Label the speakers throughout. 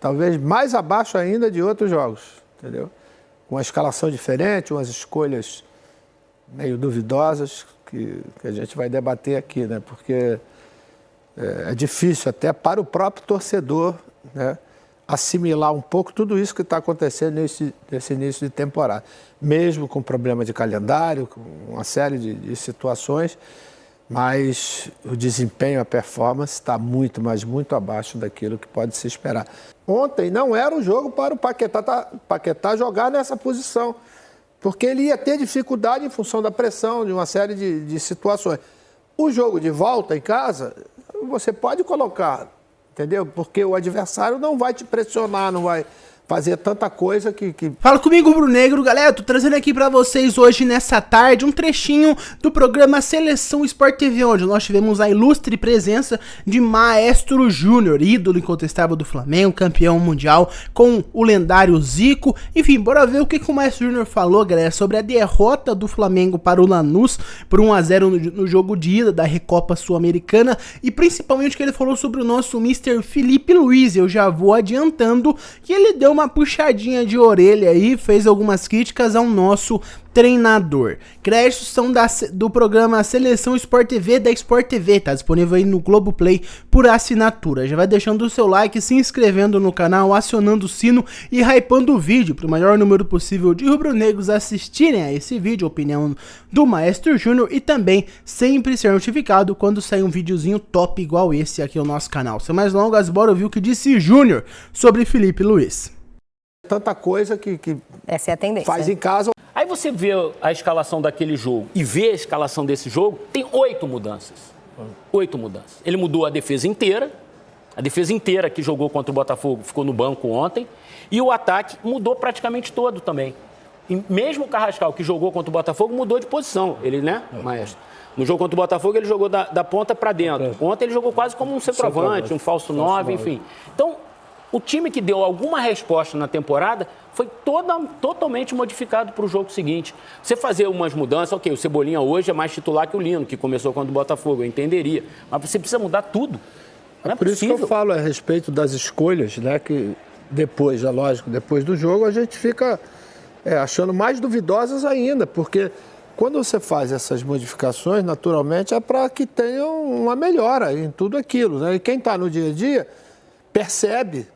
Speaker 1: talvez mais abaixo ainda de outros jogos, entendeu? Com uma escalação diferente, umas escolhas meio duvidosas que a gente vai debater aqui, né? Porque é difícil até para o próprio torcedor, né, assimilar um pouco tudo isso que está acontecendo nesse início de temporada. Mesmo com problema de calendário, com uma série de situações, mas o desempenho, a performance está muito, mas muito abaixo daquilo que pode se esperar. Ontem não era um jogo para o Paquetá jogar nessa posição, porque ele ia ter dificuldade em função da pressão, de uma série de situações. O jogo de volta em casa, você pode colocar, entendeu? Porque o adversário não vai te pressionar, não vai fazer tanta coisa que...
Speaker 2: Fala comigo, rubro-negro, galera. Tô trazendo aqui pra vocês hoje, nessa tarde, um trechinho do programa Seleção Sport TV, onde nós tivemos a ilustre presença de Maestro Júnior, ídolo incontestável do Flamengo, campeão mundial, com o lendário Zico. Enfim, bora ver o que o Maestro Júnior falou, galera, sobre a derrota do Flamengo para o Lanús por 1-0 no jogo de ida da Recopa Sul-Americana, e principalmente o que ele falou sobre o nosso Mr. Felipe Luiz. Eu já vou adiantando que ele deu uma puxadinha de orelha aí, fez algumas críticas ao nosso treinador. Créditos são do programa Seleção Sport TV da Sport TV, tá disponível aí no Globoplay por assinatura. Já vai deixando o seu like, se inscrevendo no canal, acionando o sino e hypando o vídeo para o maior número possível de rubro-negros assistirem a esse vídeo, opinião do Maestro Júnior, e também sempre ser notificado quando sair um videozinho top igual esse aqui no nosso canal. Sem mais longas, bora ouvir o que disse Júnior sobre Felipe Luiz.
Speaker 1: Tanta coisa que
Speaker 3: essa é a tendência.
Speaker 1: Faz em casa.
Speaker 4: Aí você vê a escalação daquele jogo e vê a escalação desse jogo, tem 8 mudanças. 8 mudanças. Ele mudou a defesa inteira que jogou contra o Botafogo ficou no banco ontem, e o ataque mudou praticamente todo também. E mesmo o Carrascal, que jogou contra o Botafogo, mudou de posição. Ele, né, Maestro? No jogo contra o Botafogo, ele jogou da ponta para dentro. Ontem ele jogou quase como um centroavante, um falso 9, enfim. Então, o time que deu alguma resposta na temporada foi totalmente modificado para o jogo seguinte. Você fazer umas mudanças, ok, o Cebolinha hoje é mais titular que o Lino, que começou contra o Botafogo, eu entenderia. Mas você precisa mudar tudo. Não é
Speaker 1: por
Speaker 4: possível.
Speaker 1: Isso que eu falo a respeito das escolhas, né, que depois, é lógico, depois do jogo, a gente fica achando mais duvidosas ainda, porque quando você faz essas modificações, naturalmente, é para que tenha uma melhora em tudo aquilo, né? E quem está no dia a dia percebe,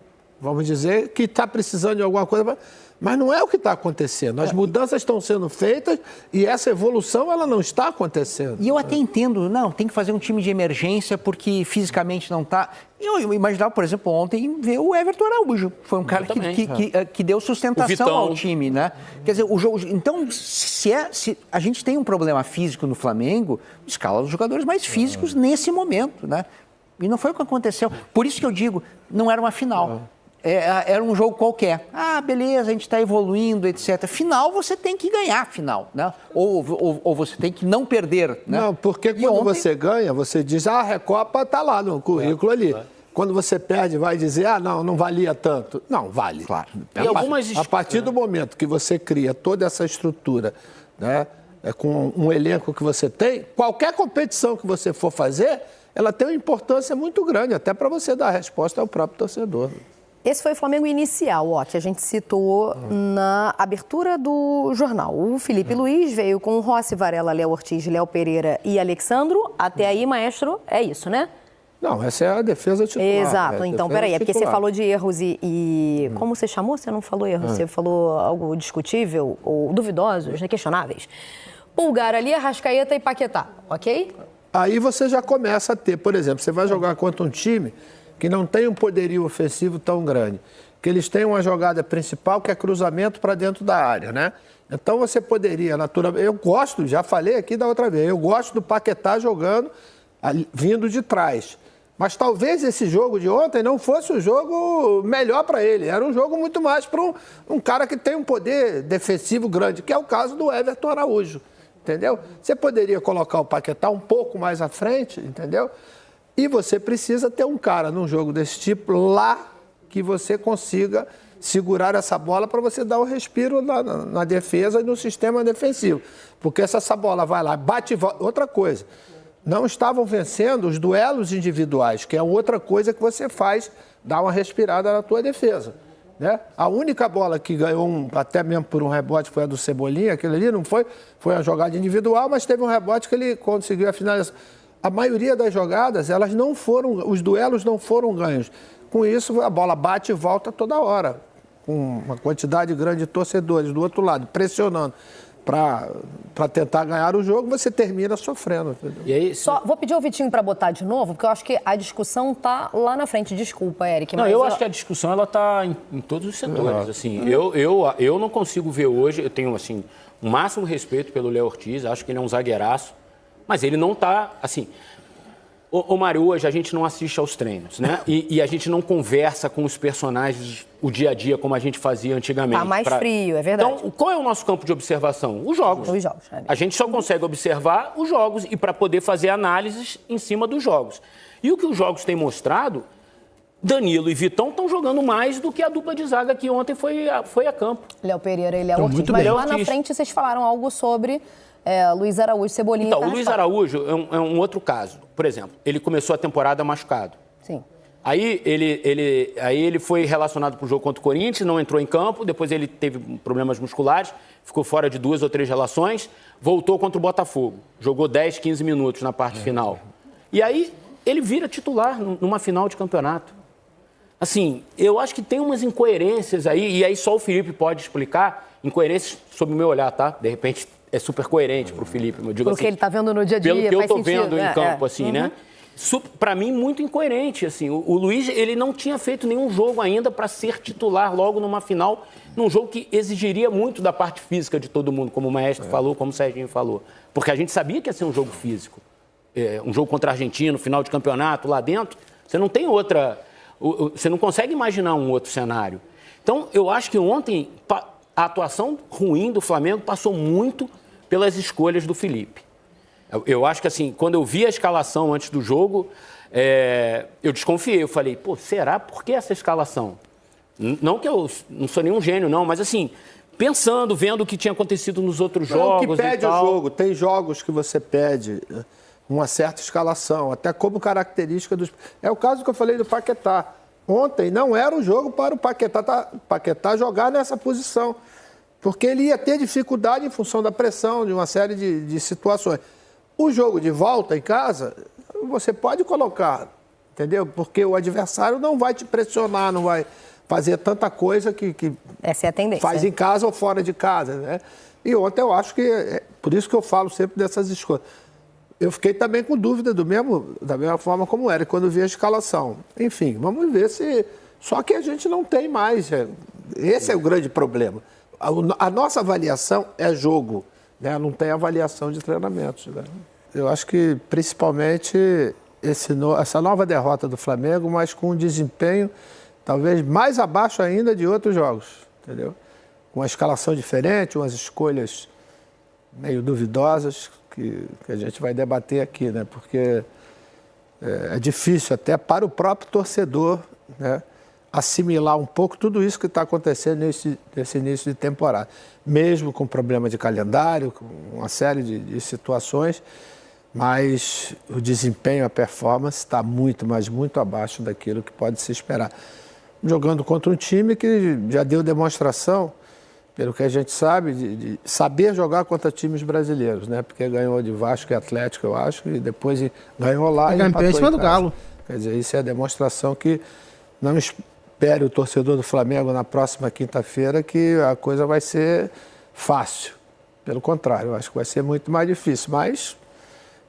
Speaker 1: vamos dizer, que está precisando de alguma coisa, mas não é o que está acontecendo. As mudanças estão sendo feitas e essa evolução ela não está acontecendo.
Speaker 5: E eu até entendo, não, tem que fazer um time de emergência porque fisicamente não está. Eu imaginava, por exemplo, ontem ver o Everton Araújo. Foi um cara que deu sustentação ao time, né? Quer dizer, o jogo. Então, se a gente tem um problema físico no Flamengo, escala os jogadores mais físicos nesse momento, né? E não foi o que aconteceu. Por isso que eu digo, não era uma final. Era um jogo qualquer. Ah, beleza, a gente está evoluindo, etc. Final, você tem que ganhar, final, né? Ou você tem que não perder, né?
Speaker 1: Não, porque quando você ganha, você diz, a Recopa está lá no currículo ali. Quando você perde, vai dizer, não valia tanto. Não, vale.
Speaker 5: Claro.
Speaker 1: A partir do momento que você cria toda essa estrutura, né, com um elenco que você tem, qualquer competição que você for fazer, ela tem uma importância muito grande, até para você dar a resposta ao próprio torcedor.
Speaker 3: Esse foi o Flamengo inicial, que a gente citou na abertura do jornal. O Felipe Luiz veio com Rossi, Varela, Léo Ortiz, Léo Pereira e Alexandro. Até aí, Maestro, é isso, né?
Speaker 1: Não, essa é a defesa titular.
Speaker 3: Exato. Então, peraí, é porque você falou de erros e... Como você chamou? Você não falou erros, você falou algo discutível ou duvidosos, né, questionáveis. Pulgar ali, Arrascaeta e Paquetá, ok?
Speaker 1: Aí você já começa a ter, por exemplo, você vai jogar contra um time que não tem um poderio ofensivo tão grande, que eles têm uma jogada principal que é cruzamento para dentro da área, né? Então você poderia, naturalmente, eu gosto, já falei aqui da outra vez, eu gosto do Paquetá jogando, vindo de trás. Mas talvez esse jogo de ontem não fosse o jogo melhor para ele, era um jogo muito mais para um cara que tem um poder defensivo grande, que é o caso do Everton Araújo, entendeu? Você poderia colocar o Paquetá um pouco mais à frente, entendeu? E você precisa ter um cara num jogo desse tipo lá que você consiga segurar essa bola para você dar um respiro na defesa e no sistema defensivo. Porque se essa bola vai lá, bate e volta. Outra coisa, não estavam vencendo os duelos individuais, que é outra coisa que você faz, dá uma respirada na tua defesa. Né? A única bola que ganhou, até mesmo por um rebote, foi a do Cebolinha, aquele ali não foi uma jogada individual, mas teve um rebote que ele conseguiu a finalização. A maioria das jogadas, elas não foram, os duelos não foram ganhos. Com isso, a bola bate e volta toda hora, com uma quantidade grande de torcedores do outro lado, pressionando para tentar ganhar o jogo, você termina sofrendo.
Speaker 4: E aí,
Speaker 3: Só vou pedir ao Vitinho para botar de novo, porque eu acho que a discussão tá lá na frente. Desculpa, Eric.
Speaker 4: Não, eu acho que a discussão ela tá em todos os setores. Assim, eu não consigo ver hoje, eu tenho assim, o máximo respeito pelo Léo Ortiz, acho que ele é um zagueiraço, mas ele não tá, assim... Ô Mário, hoje a gente não assiste aos treinos, né? E a gente não conversa com os personagens o dia a dia como a gente fazia antigamente.
Speaker 3: Tá mais frio, é verdade.
Speaker 4: Então, qual é o nosso campo de observação? Os jogos.
Speaker 3: Os jogos.
Speaker 4: A gente só consegue observar os jogos e para poder fazer análises em cima dos jogos. E o que os jogos têm mostrado, Danilo e Vitão estão jogando mais do que a dupla de zaga que ontem foi a campo.
Speaker 3: Léo Pereira e Léo Ortiz. Mas lá na frente vocês falaram algo sobre... Luiz Araújo, Cebolinha...
Speaker 4: Então, o Luiz Araújo é um outro caso. Por exemplo, ele começou a temporada machucado.
Speaker 3: Sim.
Speaker 4: Aí ele foi relacionado para o jogo contra o Corinthians, não entrou em campo, depois ele teve problemas musculares, ficou fora de 2 ou 3 relações, voltou contra o Botafogo, jogou 10, 15 minutos na parte final. E aí ele vira titular numa final de campeonato. Assim, eu acho que tem umas incoerências aí, e aí só o Felipe pode explicar, incoerências sob o meu olhar, tá? De repente... É super coerente para o Felipe, eu digo
Speaker 3: porque
Speaker 4: assim,
Speaker 3: ele está vendo no dia a dia,
Speaker 4: pelo que eu estou
Speaker 3: sentido,
Speaker 4: vendo em campo, assim, né? Para mim, muito incoerente, assim. O Luiz, ele não tinha feito nenhum jogo ainda para ser titular logo numa final, num jogo que exigiria muito da parte física de todo mundo, como o Maestro falou, como o Serginho falou. Porque a gente sabia que ia ser um jogo físico. Um jogo contra a Argentina, final de campeonato, lá dentro, você não tem outra... Você não consegue imaginar um outro cenário. Então, eu acho que ontem a atuação ruim do Flamengo passou muito pelas escolhas do Felipe. Eu acho que, assim, quando eu vi a escalação antes do jogo, eu desconfiei. Eu falei, será? Por que essa escalação? Não que eu não sou nenhum gênio, não, mas, assim, pensando, vendo o que tinha acontecido nos outros jogos e tal.
Speaker 1: O que pede o jogo. Tem jogos que você pede uma certa escalação, até como característica dos... É o caso que eu falei do Paquetá. Ontem não era um jogo para o Paquetá jogar nessa posição, porque ele ia ter dificuldade em função da pressão, de uma série de situações. O jogo de volta em casa, você pode colocar, entendeu? Porque o adversário não vai te pressionar, não vai fazer tanta coisa que
Speaker 3: essa é a tendência.
Speaker 1: Faz em casa ou fora de casa, né? E ontem eu acho que, por isso que eu falo sempre dessas escolhas. Eu fiquei também com dúvida da mesma forma como era, quando vi a escalação. Enfim, vamos ver se... Só que a gente não tem mais. Esse é o grande problema. A nossa avaliação é jogo, né? Não tem avaliação de treinamentos. Né? Eu acho que, principalmente, essa nova derrota do Flamengo, mas com um desempenho talvez mais abaixo ainda de outros jogos, entendeu? Com uma escalação diferente, umas escolhas meio duvidosas que a gente vai debater aqui, né? Porque é difícil até para o próprio torcedor, né, assimilar um pouco tudo isso que está acontecendo nesse início de temporada. Mesmo com problema de calendário, com uma série de situações, mas o desempenho, a performance está muito, mas muito abaixo daquilo que pode se esperar. Jogando contra um time que já deu demonstração, pelo que a gente sabe, de saber jogar contra times brasileiros, né? Porque ganhou de Vasco e Atlético, eu acho, e depois ganhou lá e
Speaker 2: empatou em cima do Galo.
Speaker 1: Quer dizer, isso é a demonstração que não espere o torcedor do Flamengo na próxima quinta-feira que a coisa vai ser fácil. Pelo contrário, eu acho que vai ser muito mais difícil. Mas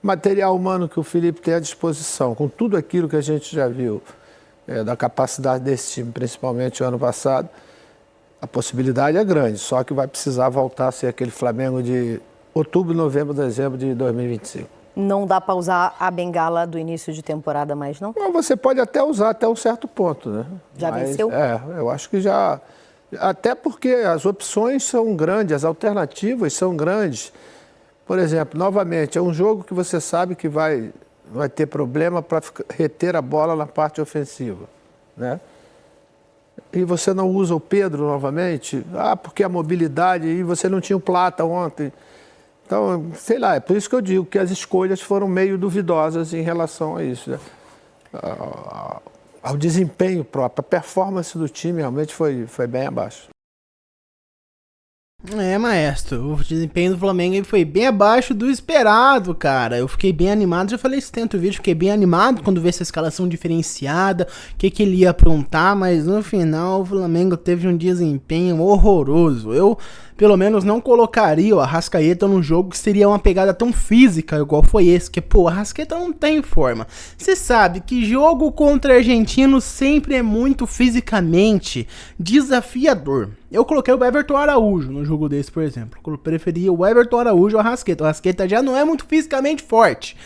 Speaker 1: material humano que o Felipe tem à disposição, com tudo aquilo que a gente já viu, da capacidade desse time, principalmente o ano passado, a possibilidade é grande, só que vai precisar voltar a ser aquele Flamengo de outubro, novembro, dezembro de 2025.
Speaker 3: Não dá para usar a bengala do início de temporada mais, não?
Speaker 1: Você pode até usar até um certo ponto, né?
Speaker 3: Já venceu?
Speaker 1: Eu acho que já... Até porque as opções são grandes, as alternativas são grandes. Por exemplo, novamente, é um jogo que você sabe que vai ter problema para reter a bola na parte ofensiva, né? E você não usa o Pedro novamente? Porque a mobilidade, e você não tinha o Plata ontem. Então, sei lá, é por isso que eu digo que as escolhas foram meio duvidosas em relação a isso, né? Ao desempenho próprio. A performance do time realmente foi bem abaixo.
Speaker 2: Maestro, o desempenho do Flamengo foi bem abaixo do esperado, cara. Eu fiquei bem animado, já falei isso dentro do vídeo, fiquei bem animado quando vi essa escalação diferenciada, o que ele ia aprontar, mas no final o Flamengo teve um desempenho horroroso. Eu, pelo menos, não colocaria o Arrascaeta num jogo que seria uma pegada tão física igual foi esse, que, pô, o Arrascaeta não tem forma. Você sabe que jogo contra argentino sempre é muito fisicamente desafiador. Eu coloquei o Everton Araújo no jogo desse, por exemplo. Eu preferia o Everton Araújo ao Arrascaeta. O Arrascaeta já não é muito fisicamente forte.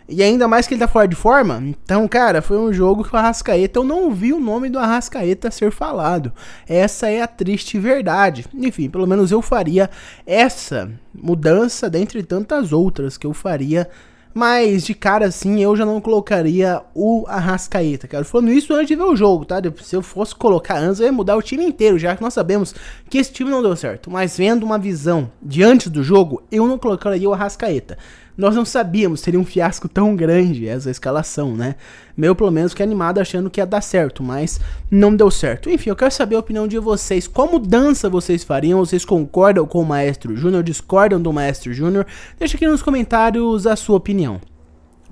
Speaker 2: E ainda mais que ele tá fora de forma. Então, cara, foi um jogo que o Arrascaeta, eu não ouvi o nome do Arrascaeta ser falado. Essa é a triste verdade. Enfim, pelo menos eu faria essa mudança dentre tantas outras que eu faria. Mas de cara assim, eu já não colocaria o Arrascaeta, cara. Falando isso antes de ver o jogo, tá? Se eu fosse colocar antes, eu ia mudar o time inteiro, já que nós sabemos que esse time não deu certo. Mas vendo uma visão de antes do jogo, eu não colocaria o Arrascaeta. Nós não sabíamos, seria um fiasco tão grande essa escalação, né? Meu, pelo menos, fiquei animado achando que ia dar certo, mas não deu certo. Enfim, eu quero saber a opinião de vocês. Qual mudança vocês fariam? Vocês concordam com o Maestro Júnior? Discordam do Maestro Júnior? Deixa aqui nos comentários a sua opinião.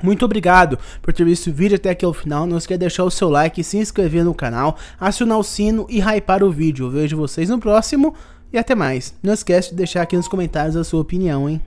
Speaker 2: Muito obrigado por ter visto o vídeo até aqui ao final. Não esqueça de deixar o seu like, se inscrever no canal, acionar o sino e hypar o vídeo. Eu vejo vocês no próximo e até mais. Não esquece de deixar aqui nos comentários a sua opinião, hein?